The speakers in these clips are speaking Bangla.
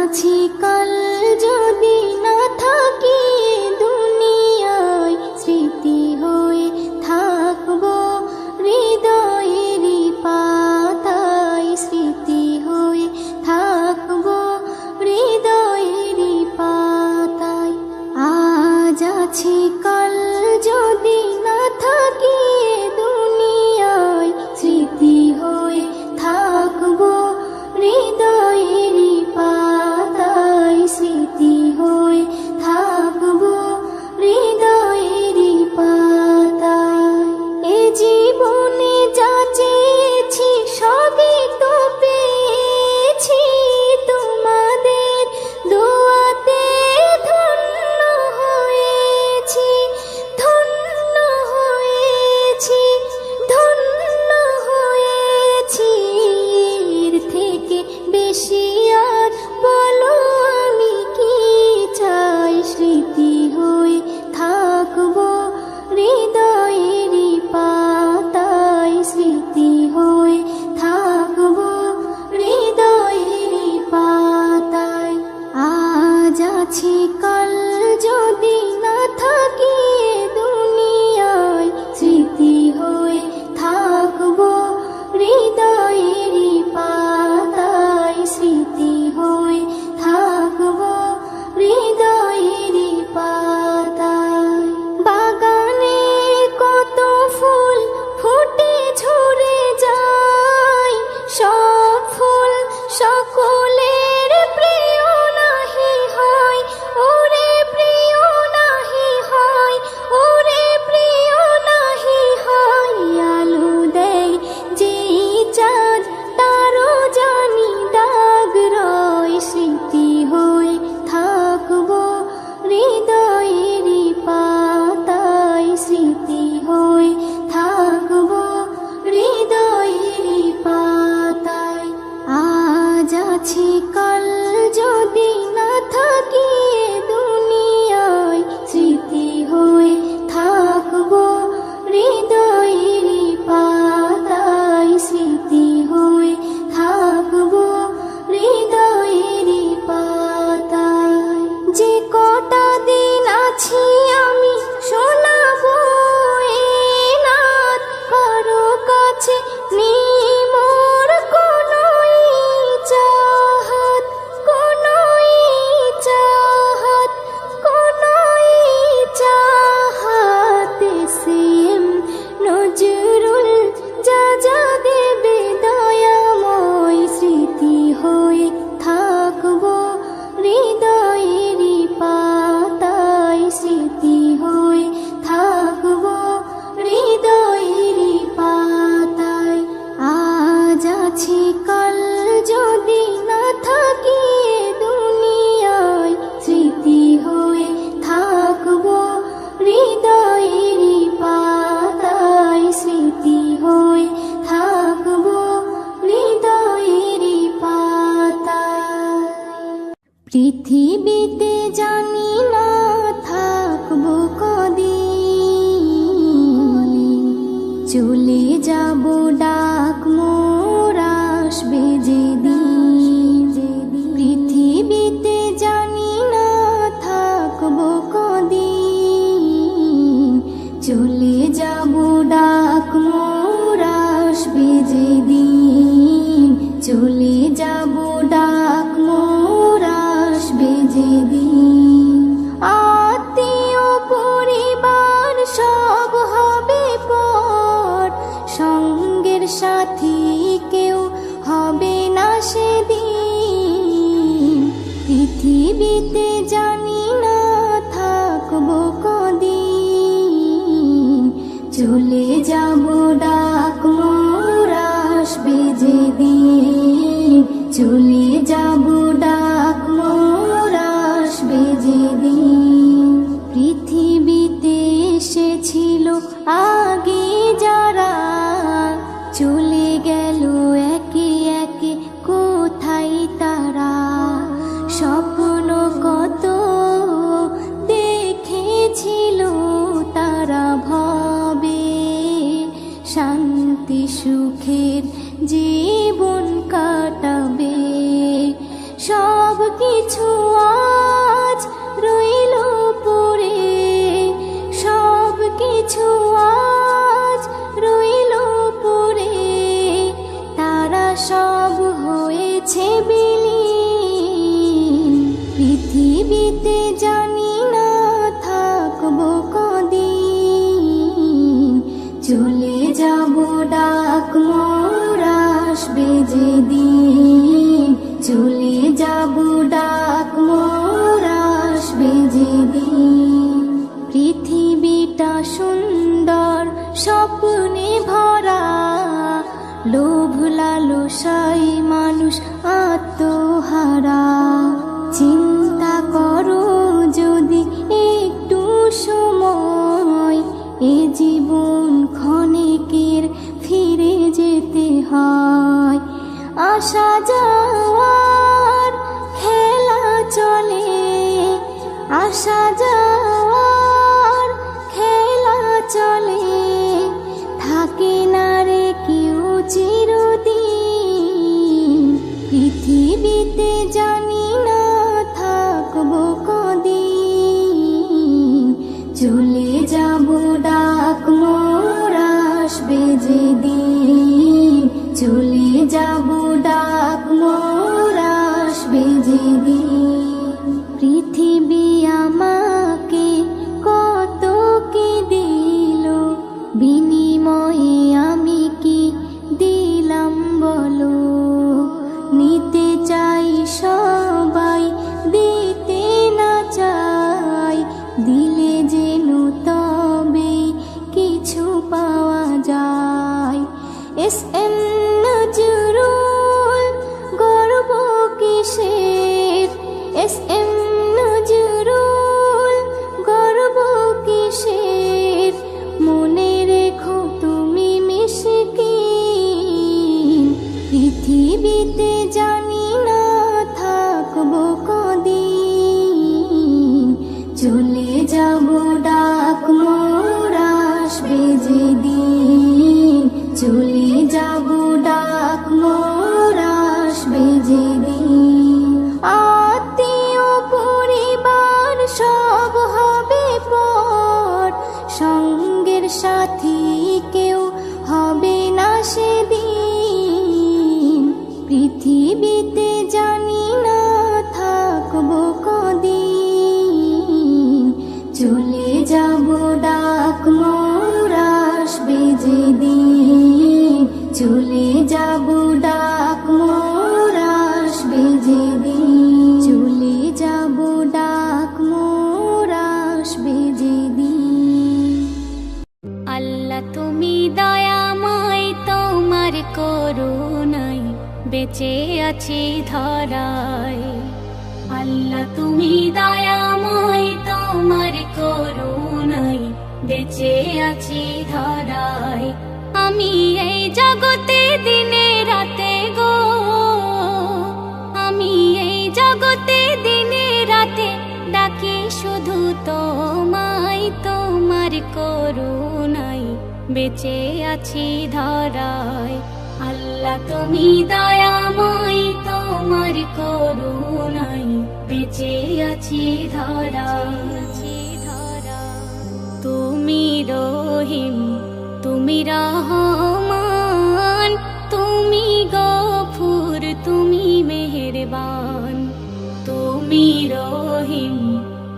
আছি কাল যদি না থাকি দুনিয়ায়, স্মৃতি হয়ে থাকবো হৃদয়েরই পাতায়, স্মৃতি হয়ে থাকবো হৃদয়েরই পাতায়। আজ আছি কাল যদি না থাকি দুনিয়ায়, স্মৃতি হয়ে থাকবো হৃদয়েরই পাতায়, স্মৃতি হয়ে থাকবো হৃদয়েরই পাতায়। এ জীবনে যা চেয়েছি সবই তো পেয়েছি, তোমাদের দোয়াতে ধন্য হয়েছি, ধন্য হয়েছি, ধন্য হয়েছি। এর থেকে বেশি আর বলো আমি কি চাই, স্মৃতি হয়ে থাকবো হৃদয়েরই পাতায়, স্মৃতি হয়ে থাকবো হৃদয়েরই পাতায়। আজ আছি কাল যদি না থাকি দুনিয়ায়, স্মৃতি হয়ে থাকবো হৃদয়েরই পাতায়, স্মৃতি হয়ে থাকবো হৃদয়েরই পাতায়। বাগানে কত ফুল ফুটে ঝরে যায়, সব ফুল সকলের প্রিয় নাহি হয়, ওরে প্রিয় নাহি হয়, ওরে প্রিয় নাহি হয়। আলো দেয় যেই চাঁদ তারও জানি দাগ রয়, স্মৃতি হয়ে থাকবো হৃদয়েরই পাতায়, স্মৃতি হয়ে থাকবো হৃদয়েরই পাতায়। আজ আছি কাল যদি না থাকি দুনিয়ায়, স্মৃতি হয়ে থাকবো হৃদয়েরই পাতায়, স্মৃতি হয়ে থাকবো হৃদয়েরই পাতায়। যে কটা দিন আছি আমি শোনাবো এ নাত, কারো কাছে নেই মোর কোনোই চাহাত, কোনোই চাহাত, কোনোই চাহাত। সেম নজরুল যা যা দেবে দয়াময়, স্মৃতি হয়ে থাকবো হৃদয়েরই পাতায়, স্মৃতি হয়ে থাকবো হৃদয়েরই পাতায়। আজ আছি কাল যদি না থাকি দুনিয়ায়, স্মৃতি হয়ে থাকবো হৃদয়েরই পাতায়, স্মৃতি হয়ে থাকবো হৃদয়েরই পাতায়। পৃথিবীতে জানি না থাকবো কদিন, চলে যাবো ডাক মোর আসবে যেদিন। পৃথিবীতে জানি না থাকবো কদিন, চলে যাবো ডাক মোর আসবে যেদিন, চলে যাবো ডাক মোর আসবে যেদিন। আত্মীয় পরিবার সব হবে পর, সঙ্গের সাথী কেউ হবে না সেদিন। পৃথিবীতে জানি না থাকবো কদিন, চলে যাবো ডাক মোর আসবে যেদিন, চলে যাবো ডাক মোর আসবে যেদিন। পৃথিবীতে এসেছিল আগে যারা, চলে গেল একে একে কোথায় তারা। স্বপ্ন কত দেখেছিল তারা ভাবে, শান্তি সুখের জীবন কাটাবে, চলে যাব ডাক মোর আসবে যেদিন। পৃথিবীটা সুন্দর স্বপ্নে ভরা, লোভ লালসায় মানুষ আত্মহারা। চিন্তা করো যদি একটু সময়, এ জীবন ক্ষণিকের ফিরে যেতে হয়। আসা যাওয়ার খেলা চলে, আসা যাওয়ার খেলা চলে, থাকে না রে কেউ চিরদিন। পৃথিবীতে জানি না থাকবো কদিন, চলে যাব ডাক মোর আসবে যেদিন। চলে যাব ডাক মোর আসবে যেদিন। পৃথিবী আমাকে কত কি দিল, বিনিময়ে আমি কি দিলাম বলো। নিতে চাই সবাই, দিতে না চাই, দিলে যেন তবে কিছু পাওয়া যায়। এস এম নজরুল গর্ব কিসের, এস এম নজরুল গর্ব কিসের, মনে রেখো তুমি মিসকিন। পৃথিবীতে জানি না থাকবো কদিন, চলে যাব ডাক মোর আসবে যেদিন। চলে যাব ডাক মোর আসবে যেদিন। আত্মীয় পরিবার সব হবে পর, সঙ্গের সাথী কেউ হবে না সেদিন। পৃথিবীতে জানি না থাকবো কদিন, চলে যাব ডাক মোর আসবে যেদিন। চলে যাব ডাক মোর আসবে যেদিন। চলে যাব ডাক মোর আসবে যেদিন। আল্লাহ তুমি দয়াময়, তোমার করুণায় বেঁচে আছি ধরায়। আল্লাহ তুমি দয়াময়, তোমার করুণায় বেঁচে আছি ধরায়। আমি এই জগতে দিনে রাতে গো, আমি এই জগতে দিনে রাতে ডাকি শুধু তোমায়। তোমার করুণায় বেঁচে আছি ধরায়। আল্লাহ তুমি দয়াময়, তোমার করুণায় বেঁচে আছি ধরায়। তুমি রহিম, তুমি রহমান, তুমি গফুর, তুমি মেহেরবান। তুমি রহিম,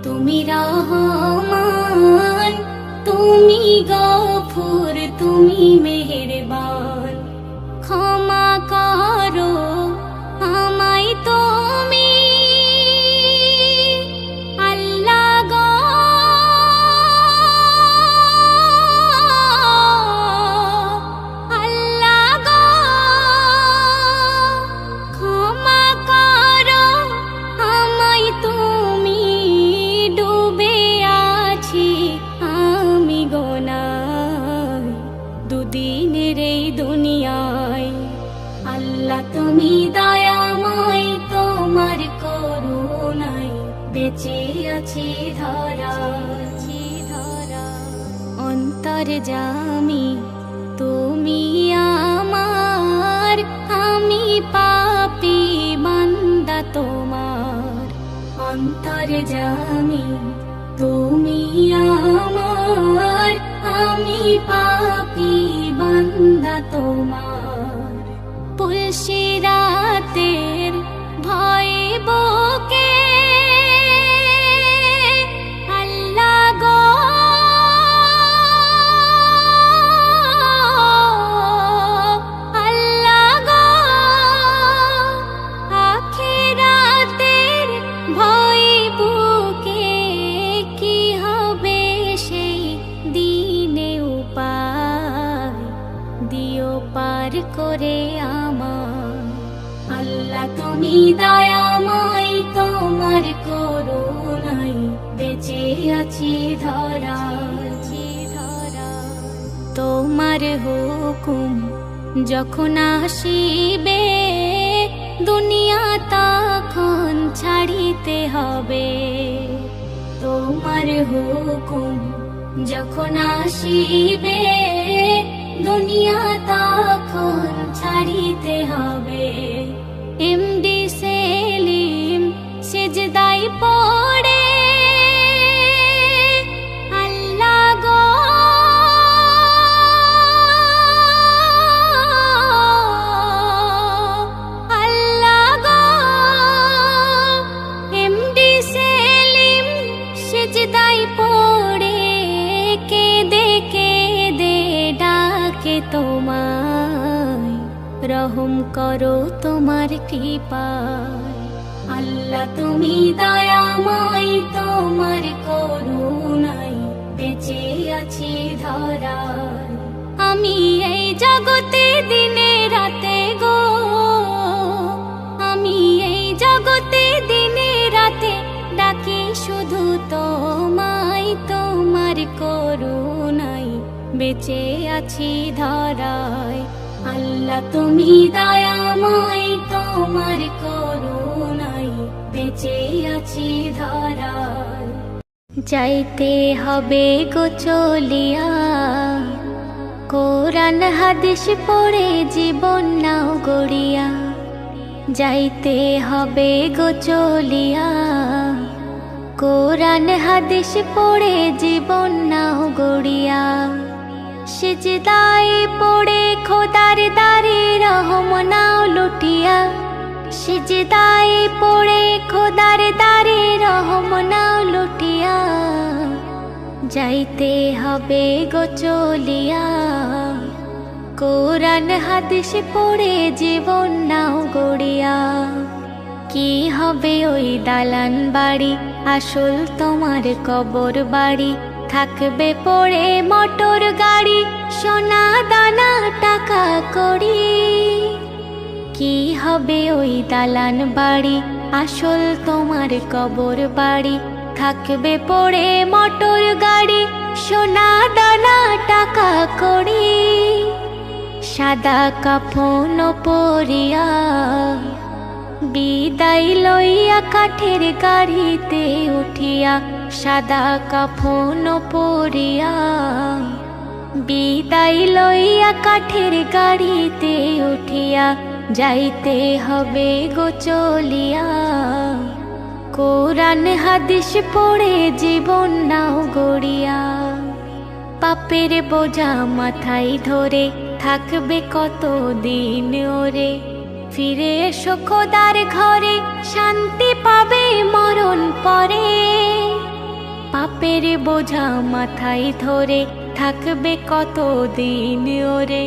তুমি রহমান, তুমি গফুর, তুমি মেহেরবান। ক্ষমা করো আমায় তুমি আল্লাহ গো, আল্লাহ গো। ক্ষমা করো আমায় তুমি, ডুবে আছি আমি গোনায় দুদিনের এই দুনিয়ায়। আল্লাহ তুমি দয়াময়, তোমার করুণায় বেঁচে আছি ধরায়। অন্তর্যামী তুমি আমার, আমি পাপী বান্দা তোমার। অন্তর্যামী তুমি আমার, আমি পাপী বান্দা তোমার। পুলসিরাতের ভয়ে বুকে আল্লাহ গো, আল্লাহ গো। আখে ভয়ে বুকে কি হবে সেই দিনে উপায় দিও পার করে আমার। আল্লাহ তুমি দয়াময়, তোমার করুণায় বেঁচে আছি ধরা। তোমার হুকুম যখন আসিবে দুনিয়া তখন ছাড়িতে হবে। তোমার হুকুম যখন আসিবে দুনিয়া তখন ছাড়িতে হবে। এমডি সেলিম সিজদায় পড়ে আল্লাহ গো আল্লাহ গো। এমডি সেলিম সিজদায় পড়ে কেঁদে কেঁদে ডাকে তোমায়, রহম করো তোমার কৃপায়। আল্লাহ তুমি দয়াময়, তোমার করুণায় বেঁচে আছি ধরায়। আমি এই জগতে দিনে রাতে গো, আমি এই জগতে দিনে রাতে ডাকি শুধু তোমায়, তোমার করুণায় বেঁচে আছি ধরায়। আল্লাহ তুমি দয়াময়, তোমার করুণায় বেঁচে আছি ধরায়। যাইতে হবে গো চলিয়া, কোরআন হাদিস পড়ে জীবন নাও গড়িয়া। যাইতে হবে গো চলিয়া, কোরআন হাদিস পড়ে জীবন নাও গড়িয়া। সিজদায় পড়ে খোদার দারে রহম নাও লুটিয়া। সিজদায় পড়ে খোদার দারে রহম নাও লুটিয়া। যাইতে হবে গো চলিয়া, কোরআন হাদিস পড়ে জীবন নাও গড়িয়া। কি হবে ওই দালান বাড়ি, আসল তোমার কবর বাড়ি। থাকবে পড়ে মোটর গাড়ি, সোনা দানা টাকা কড়ি। কি হবে ওই দালান বাড়ি, আসল তোমার কবর বাড়ি। থাকবে পড়ে মোটর গাড়ি, সোনা দানা টাকা কড়ি। সাদা কাফন পরিয়া বিদায় লইয়া কাঠের গাড়িতে উঠিয়া। সাদা কাফন পরিয়া বিদায় লইয়া কাঠের গাড়িতে উঠিয়া। যাইতে হবে গো চলিয়া, কোরআন হাদিস পড়ে জীবন নাও গড়িয়া। পাপের বোঝা মাথায় ধরে থাকবে কত দিন ওরে। ফিরে এসো খোদার ঘরে, শান্তি পাবে মরণ পরে। পাপের বোঝা মাথায় ধরে থাকবে কত দিন ওরে।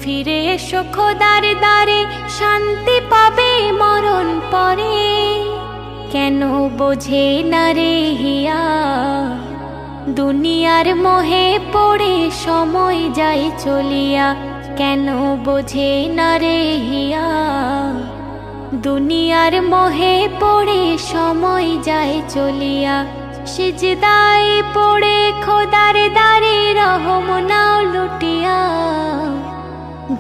ফিরে এসো খোদার দ্বারে, শান্তি পাবে মরণ পরে। কেন বোঝে না রে হিয়া, দুনিয়ার মোহে পড়ে সময় যায় চলিয়া। কেন বোঝে না রে হিয়া, দুনিয়ার মোহে পড়ে সময় যায় চলিয়া। সিজদায় পড়ে খোদার দারে রহম নাও লুটিয়া।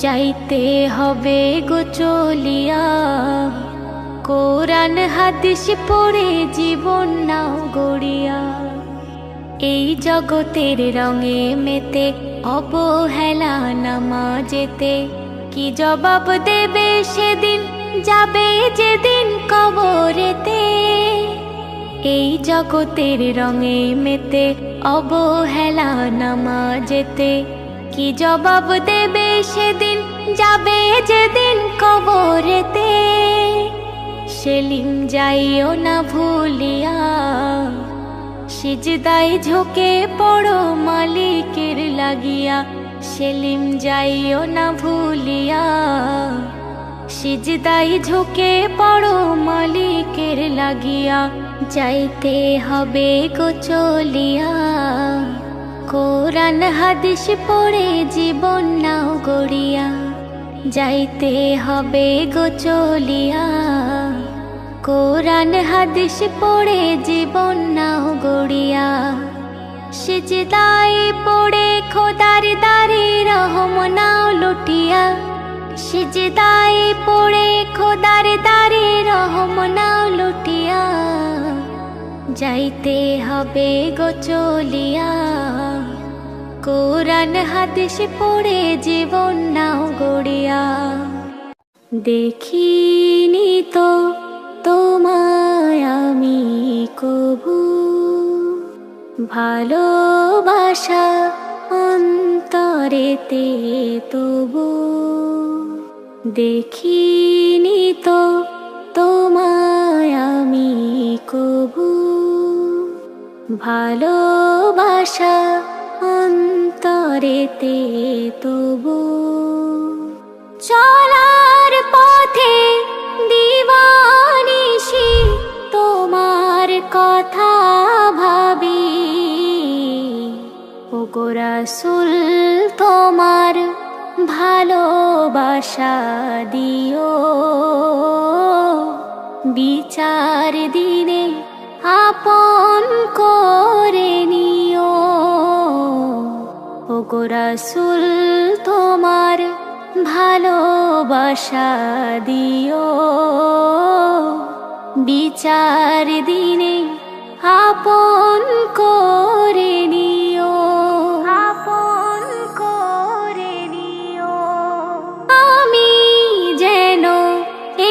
যাইতে হবে গো চলিয়া, কোরআন হাদিস পড়ে জীবন নাও গড়িয়া। এই জগতের রঙে মেতে অবহেলা নামাজেতে। কি জবাব দেবে সেদিন, যাবে যেদিন কবরেতে। এই জগতের রঙে মেতে অবহেলা নামাজেতে। কি জবাব দেবে সেদিন, যাবে যেদিন কবরেতে। সেলিম যাইও না ভুলিয়া, সিজদায় ঝুঁকে পড়ো মালিকের লাগিয়া। সেলিম যাইও না ভুলিয়া, সিজদায় ঝুঁকে পড়ো মালিকের লাগিয়া। লাগিয়া যাইতে হবে গো চলিয়া। কোরআন হাদিস পড়ে জীবন নাও গড়িয়া যাইতে হবে গো চলিয়া। কোরআন হাদিস পড়ে জীবন নাও গড়িয়া। সিজদায় পড়ে খোদার দারে রহম নাও লুটিয়া। সিজদায় পড়ে খোদার দারে রহম নাও লুটিয়া যাইতে হবে গো চলিয়া। কোরআন হাদিস পড়ে জীবন নাও গড়িয়া। দেখিনি তো তোমায় আমি কভু, ভালোবাসা অন্তরেতে তবু। দেখিনি তো তোমায় আমি কভু, ভালোবাসা অন্তরেতে তবু। চলার পথে দিবানিশি তোমার কথা ভাবি। ওগো রাসূল তোমার ভালোবাসা দিও। বিচার দিনে আপন করে নিও। ওগো রাসূল তোমার ভালোবাসা দিও। বিচার দিনে আপন করে নিও। আপন করে নিও। আমি যেন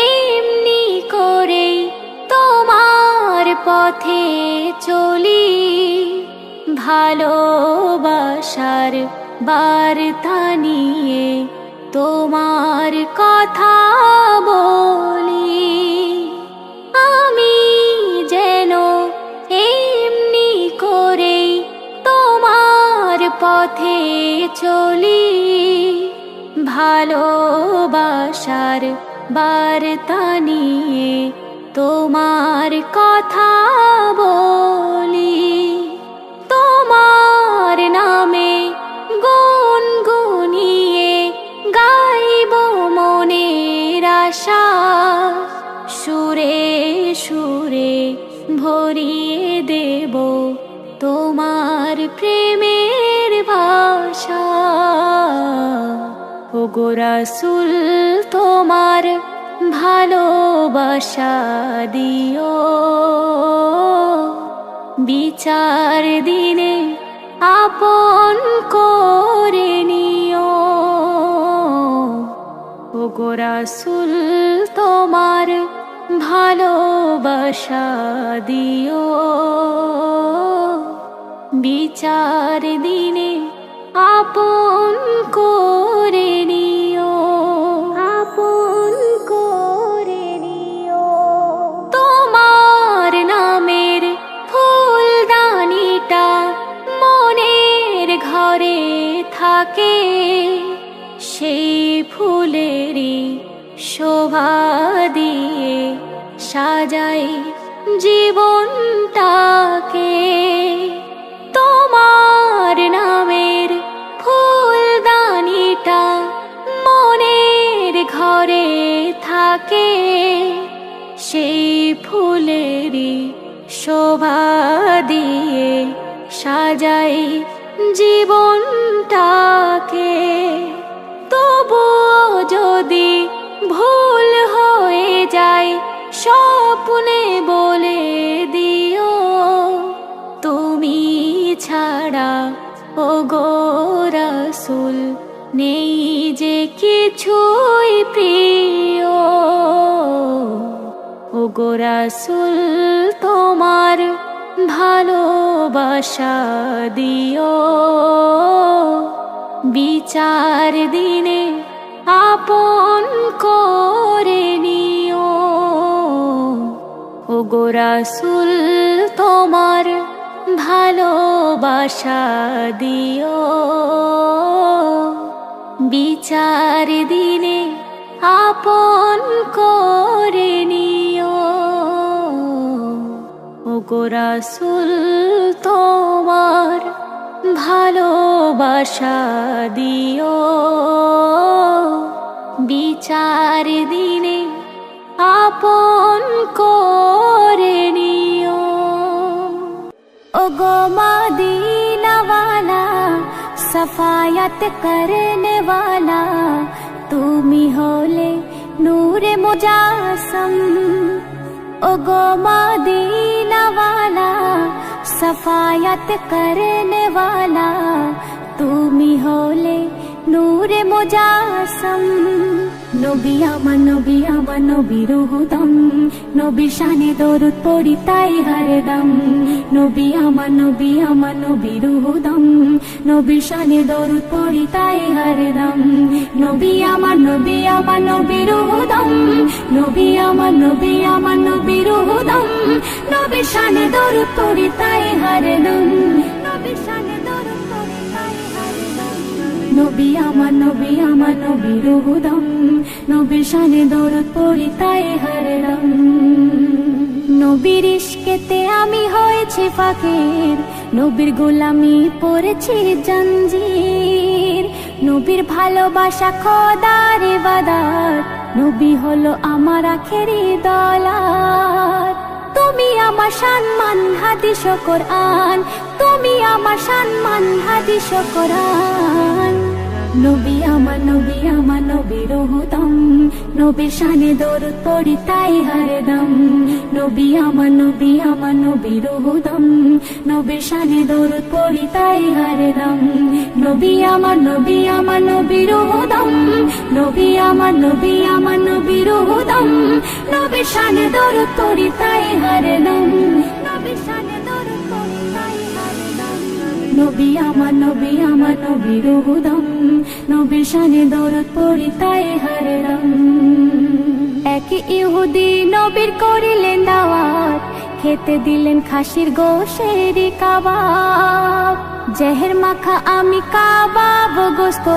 এমনি করে তোমার পথে চলি। ভালোবাসার বার্তা নিয়ে তোমার কথা বলি। আমি যেন এমনি করে তোমার পথে চলি। ভালোবাসার বার্তা নিয়ে তোমার কথা বলি। তোমার নামে গুনগুনিয়ে গাইব মনের আশা। সুরে সুরে ভরিয়ে দেব তোমার প্রেমের ভাষা। ওগো রাসূল তোমার ভালোবাসা দিও। বিচার দিনে আপন করে নিও। ওগো রাসূল তোমার ভালোবাসা দিও। বিচার দিনে আপন করে নিও। আপন করে নিও। তোমার নামের ফুলদানিটা মনের ঘরে থাকে। সেই ফুলেরই শোভা দিয়ে সাজাই জীবনটাকে। তোমার নামের ফুলদানিটা মনের ঘরে থাকে। সেই ফুলেরই শোভা দিয়ে সাজাই জীবনটাকে। তবুও যদি ভুল হয়ে যায় স্বপ্নে বলে দিও। তুমি ছাড়া ওগো রাসূল নেই যে কিছুই প্রিয়। ওগো রাসূল তোমার ভালোবাসা দিও। বিচার দিনে আপন করে নিও। ওগো রাসূল তোমার ভালোবাসা দিও। বিচার দিনে আপন করে নিও। ওগো রাসূল তোমার ভালোবাসা দিও, বিচার দিনে আপন করে নিও। ওগো মদিনা वाला सफायत करने वाला, তুমি হলে নূরে মুজাসম। ওগো মদিনা वाला सफायत करने वाला, তুমি হলে নূরে মুজাসম। নবী আমার নবী আমার নবীর হুদম, নবীর শানে দরুদ পড়ি তাই হরদম। নবী আমার নবী আমার নবীর হুদম, নবীর শানে দরুদ পড়ি তাই হরদম। নবী আমার নবী আমার নবীর হুদম, নবী আমার নবী আমার নবীর হুদম, নবীর শানে দরুদ পড়ি তাই হরদম। নবীর শানে দরুদ পড়ি তাই হরদম। নবী আমার নবী আমার নবীর হুদম, নবীর শানে দরুদ পড়ি তাই হরদম। নবীর ইশকেতে আমি হয়েছি ফাকির, নবীর গোলামি পড়েছি জঞ্জির। নবীর ভালোবাসা খোদার ইবাদত, নবী হলো আমার আখেরি দৌলত। তুমি আমার সম্মান হাদিস ও কোরআন, তুমি আমার সম্মান হাদিস ও কোরআন। নবী আমার নবী আমার নবীর হুদম, নবীর শানে দরুদ পড়ি তাই হরদম। নবী আমার নবী আমার নবীর হুদম, নবীর শানে দরুদ পড়ি তাই হরদম। নবী আমার নবী আমার নবীর হুদম, নবী আমার নবী আমার নবীর হুদম, নবীর শানে দরুদ পড়ি তাই হরদম। নবীর শানে দরুদ পড়ি তাই হরদম। নবী আমার নবী আমার নবীর হুদম, নবীর শানে দরুদ পড়ি তাই হরদম। এক ইহুদি নবীর করিলেন দাওয়াত, খেতে দিলেন খাসির গোশের কাবাব। জেহের মাখা আমি কাবাব গোস্ত,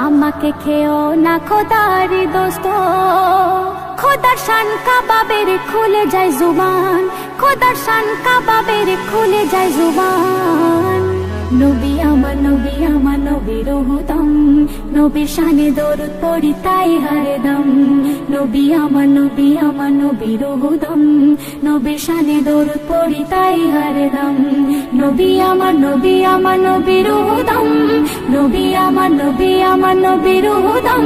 আমাকে খেও না খোদার দোস্ত। খোদার শান কাবাবের খুলে যায় জুবান, খোদার শান কাবাবের খুলে যায় জুবান। নবী আমার নবী আমার নবীর হুদম, নবীর শানে দরুদ পড়ি তাই হরদম। নবী আমার নবী আমার নবীর হুদম, নবীর শানে দরুদ পড়ি তাই হরদম। নবী আমার নবী আমার নবীর হুদম, নবী আমার নবী আমার নবীর হুদম,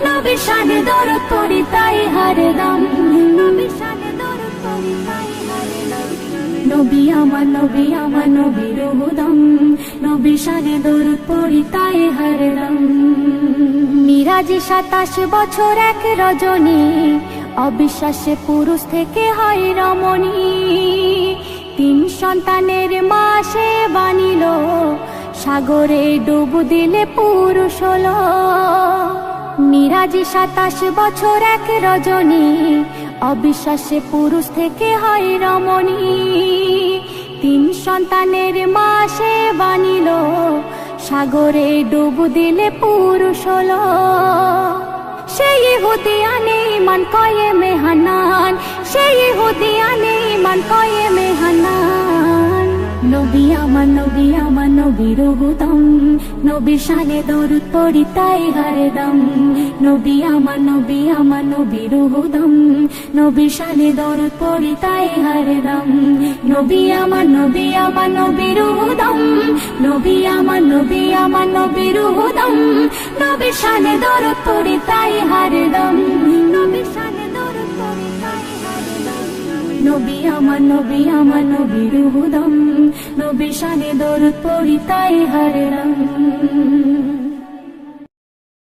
নবীর শানে দরুদ পড়ি তাই হরদম। নবীর শানে দরুদ পড়ি তাই হরদম। নবী আমার নবী আমার নবীর হুদম, নবীর শানে দরুদ পড়ি তাই হরদম। মিরাজে 27 বছর এক রজনী, অবিশ্বাসে পুরুষ থেকে হয় রমণী। 3 সন্তানের মা সে বানিল, সাগরে ডুব দিলে পুরুষ হলো। মিরাজে 27 বছর এক রজনী, অবিশ্বাসে পুরুষ থেকে হয় রমণী। 3 সন্তানের মা সে বানিল, সাগরে ডুব দিলে পুরুষ হলো। সেই ইহুদিয়ানে মান কয়ে মেহানান, সেই ইহুদিয়ানে মান কয়ে মেহানান। নবী আমার নবী আমার নবীর হুদম, নবীর শানে দরুদ পড়ি তাই হরদম। নবী আমার নবী আমার নবীর হুদম, নবীর শানে দরুদ পড়ি তাই হরদম। নবী আমার নবী আমার নবীর হুদম, নবী আমার নবী আমার নবীর হুদম, নবীর শানে দরুদ পড়ি তাই হরদম। নবীর শানে দরুদ পড়ি তাই হরদম। নবী আমার নবী আমার নবীর হুদম, নবীর শানে দরুদ পড়ি তাই হরদম।